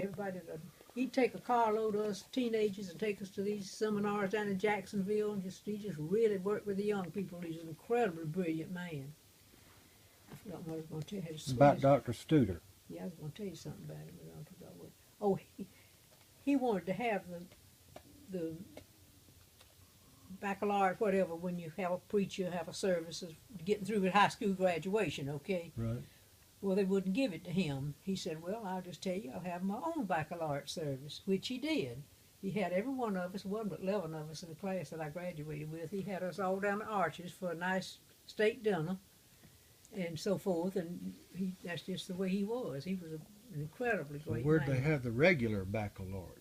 everybody, he'd take a carload of us teenagers and take us to these seminars down in Jacksonville, and he just really worked with the young people. He's an incredibly brilliant man. I forgot what I was going to tell you. About Dr. Studor. Yeah, I was going to tell you something about him, but I forgot what. Oh, he wanted to have the baccalaureate, whatever, when you have a preacher, have a service, getting through with high school graduation, okay? Right. Well, they wouldn't give it to him. He said, well, I'll just tell you, I'll have my own baccalaureate service, which he did. He had every one of us, wasn't but 11 of us in the class that I graduated with. He had us all down the Arches for a nice steak dinner and so forth, and that's just the way he was. He was an incredibly great Where'd man. they have the regular baccalaureate?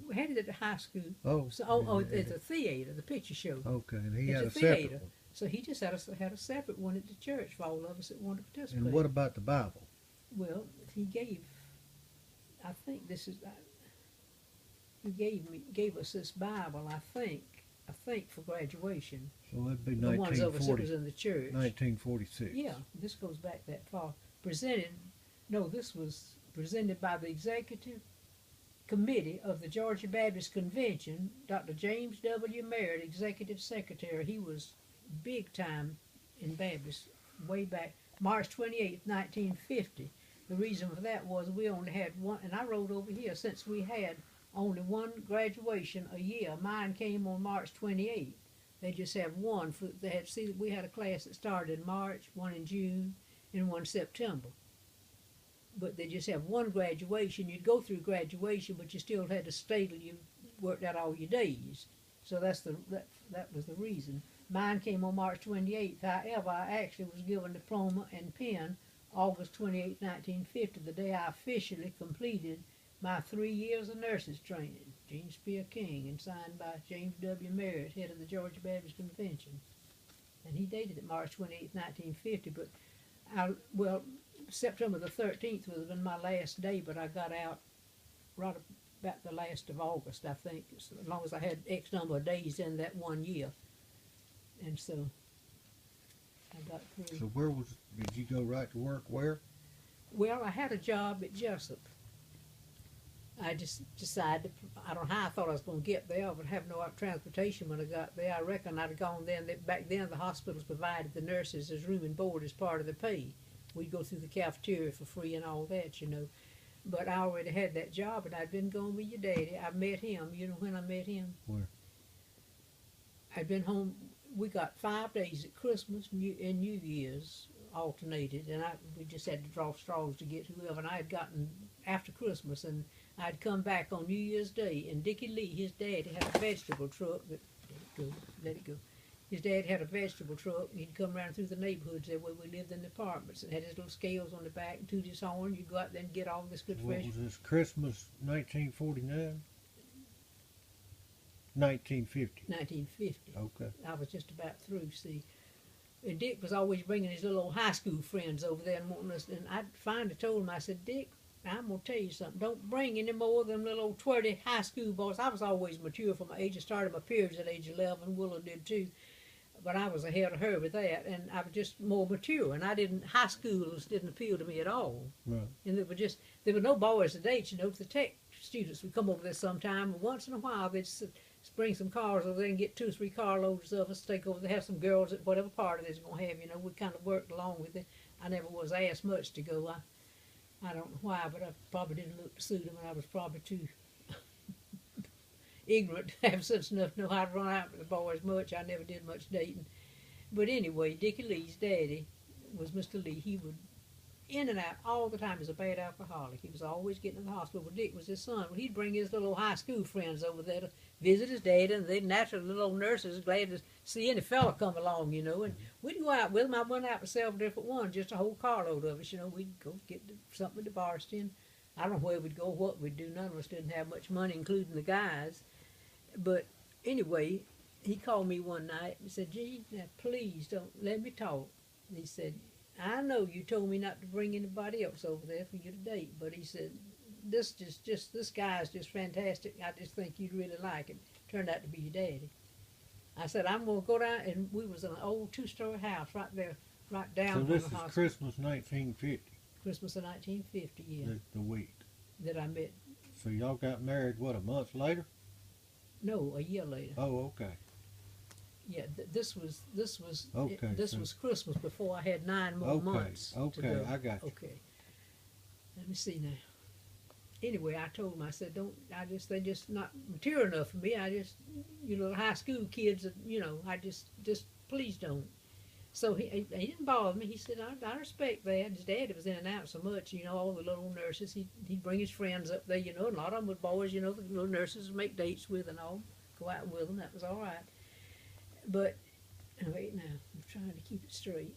We had it at the high school. Oh. So, at the theater, the picture show. Okay, and he It's had a a separate theater. one. So he just had a separate one at the church for all of us that wanted to participate. And what about the Bible? Well, he gave, I think this is, he gave us this Bible, I think for graduation. So that'd be The ones of us that 1940, was in the church. 1946. Yeah, this goes back that far. This was presented by the Executive Committee of the Georgia Baptist Convention, Dr. James W. Merritt, Executive Secretary. He was big time in Baptist way back, March 28, 1950. The reason for that was we only had one, and I wrote over here, since we had only one graduation a year. Mine came on March 28th. They just have one. We had a class that started in March, one in June, and one in September. But they just have one graduation. You'd go through graduation, but you still had to stay till you worked out all your days. So that was the reason. Mine came on March 28th. However, I actually was given diploma and pen August 28, 1950, the day I officially completed my 3 years of nurses training. Jean Spear King, and signed by James W. Merritt, head of the Georgia Baptist Convention. And he dated it March 28, 1950, but September the 13th would have been my last day, but I got out right about the last of August, I think, as long as I had X number of days in that 1 year. And so I got through. So did you go right to work where? Well, I had a job at Jessup. I just decided, I don't know how I thought I was going to get there. I would have no transportation when I got there. I reckon I'd have gone there. Back then, the hospitals provided the nurses as room and board as part of the pay. We'd go through the cafeteria for free and all that, you know. But I already had that job, and I'd been going with your daddy. I met him. You know when I met him? Where? I'd been home. We got 5 days at Christmas and New Year's alternated, and we just had to draw straws to get whoever. And I had gotten after Christmas, and I'd come back on New Year's Day, and Dickie Lee, his daddy, had a vegetable truck that, let it go. His dad had a vegetable truck, and he'd come around through the neighborhoods there where we lived in the apartments, and had his little scales on the back and toot his horn. You'd go out there and get all this good fresh. What was this, Christmas 1949? 1950. 1950. Okay. I was just about through, see. And Dick was always bringing his little old high school friends over there and wanting us, and I finally told him, I said, Dick, I'm going to tell you something. Don't bring any more of them little old twirly high school boys. I was always mature for my age. I started my periods at age 11. Willow did too. But I was ahead of her with that, and I was just more mature. And high schoolers didn't appeal to me at all. Right. And there were no boys to date, you know. The tech students would come over there sometime, and once in a while they'd bring some cars over there and get 2 or 3 carloads of us, take over there, have some girls at whatever party they was going to have, you know. We kind of worked along with it. I never was asked much to go. I don't know why, but I probably didn't look to suit them, and I was probably too ignorant to have sense enough to know how to run out with the boys much. I never did much dating. But anyway, Dickie Lee's daddy was Mr. Lee. He would in and out all the time. He was a bad alcoholic. He was always getting to the hospital. Well, Dick was his son. Well, he'd bring his little high school friends over there to visit his dad, and they naturally, little old nurses, glad to see any fella come along, you know. And we'd go out with them. I went out with several different ones, just a whole carload of us, you know. We'd go get something at the varsity. I don't know where we'd go, what we'd do. None of us didn't have much money, including the guys. But anyway, he called me one night and said, Gee, now please don't let me talk. And he said, I know you told me not to bring anybody else over there for you to date, but he said, this guy is just fantastic. I just think you'd really like him. Turned out to be your daddy. I said, I'm going to go down, and we was in an old 2-story house right there, right down So from this the is hospital. Christmas 1950. Christmas of 1950, yeah, The week. that I met So y'all got married, what, a month later? No, a year later. Oh, okay. Yeah, this was Okay, this so- was Christmas before I had 9 more Okay, months. To okay, go. I got you. Okay. Let me see now. Anyway, I told him, I said, they just not mature enough for me. I just, you little high school kids, I just please don't. So he didn't bother me. He said, I respect that. His daddy was in and out so much, all the little nurses. He'd bring his friends up there, and a lot of them were boys, the little nurses would make dates with and all, go out with them. That was all right. But, wait now, I'm trying to keep it straight.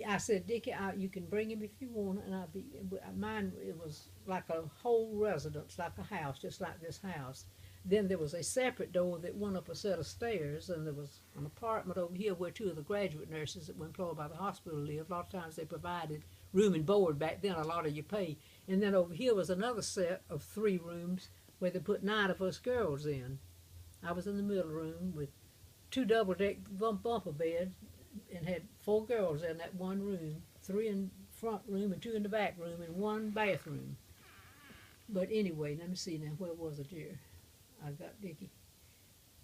I said, Dickie, you can bring him if you want, and mine, it was like a whole residence, like a house, just like this house. Then there was a separate door that went up a set of stairs, and there was an apartment over here where 2 of the graduate nurses that were employed by the hospital lived. A lot of times they provided room and board back then, a lot of you pay. And then over here was another set of 3 rooms where they put 9 of us girls in. I was in the middle room with 2 double-deck bumper beds, and had 4 girls in that one room, 3 in front room and 2 in the back room, and 1 bathroom. But anyway, let me see now, where was it here? I got Dickie.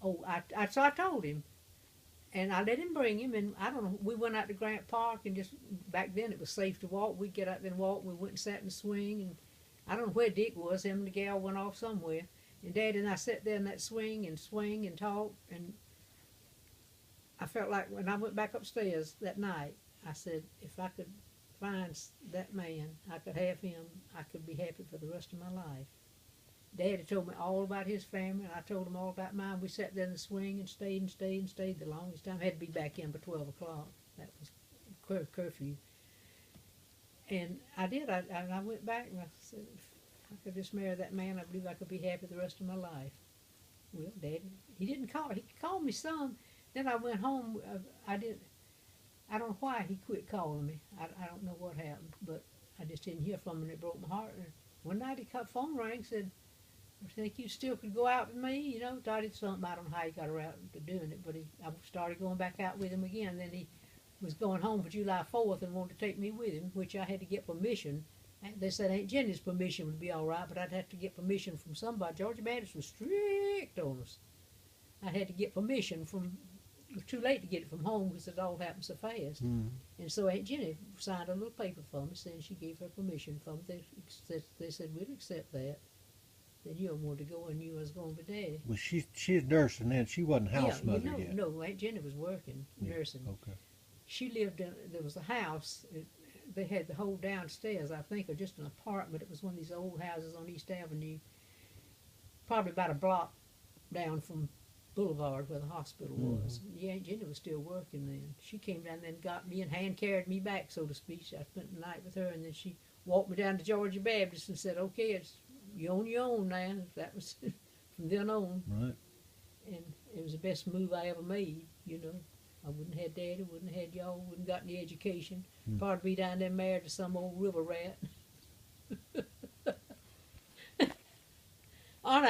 Oh, so I told him, and I let him bring him, and I don't know, we went out to Grant Park, and just, back then it was safe to walk. We'd get out there and walk. We went and sat in the swing, and I don't know where Dick was. Him and the gal went off somewhere, and Dad and I sat there in that swing and talked, and I felt like when I went back upstairs that night, I said, if I could find that man, I could have him, I could be happy for the rest of my life. Daddy told me all about his family, and I told him all about mine. We sat there in the swing and stayed the longest time. Had to be back in by 12 o'clock. That was curfew. And I did. I went back and I said, if I could just marry that man, I believe I could be happy the rest of my life. Well, Daddy, he didn't call. He called me some. Then I went home. I don't know why he quit calling me. I don't know what happened, but I just didn't hear from him, and it broke my heart. And one night he called, phone rang, said, I think you still could go out with me, Thought it's something. I don't know how he got around to doing it, but I started going back out with him again. Then he was going home for July 4th and wanted to take me with him, which I had to get permission. They said Aunt Jenny's permission would be all right, but I'd have to get permission from somebody. Georgia Baptist was strict on us. I had to get permission from. It was too late to get it from home because it all happened so fast. Mm. And so Aunt Jenny signed a little paper for me saying she gave her permission for me. They said, we'll accept that. Then you wanted to go and you was going with Daddy. Well, she's nursing then. She wasn't house mother yet. No, Aunt Jenny was working, nursing. Okay. She lived in, there was a house, they had the whole downstairs, I think, or just an apartment. It was one of these old houses on East Avenue, probably about a block down from Boulevard where the hospital was. Yeah, Aunt Jenny was still working then. She came down there and got me and hand carried me back, so to speak. I spent the night with her, and then she walked me down to Georgia Baptist and said, okay, you're on your own now. That was from then on. Right. And it was the best move I ever made, I wouldn't have had Daddy, wouldn't have had y'all, wouldn't have got any education. Probably be down there married to some old river rat. On